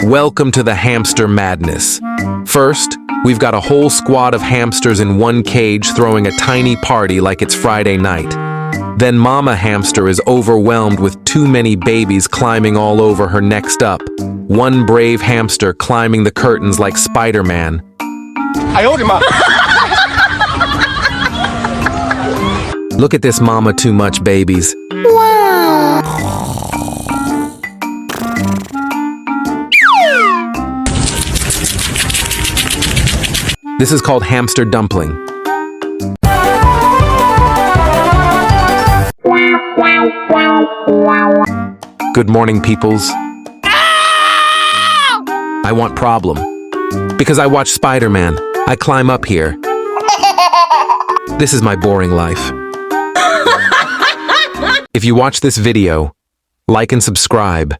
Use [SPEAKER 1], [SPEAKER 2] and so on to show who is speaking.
[SPEAKER 1] Welcome to the hamster madness. First, we've got a whole squad of hamsters in one cage throwing a tiny party like it's Friday night. Then Mama Hamster is overwhelmed with too many babies climbing all over her. Next up, one brave hamster climbing the curtains like Spider-Man. Look at this mama too much babies. This is called hamster dumpling. Good morning, peoples. I want problem. Because I watch Spider-Man, I climb up here. This is my boring life. If you watch this video, like and subscribe.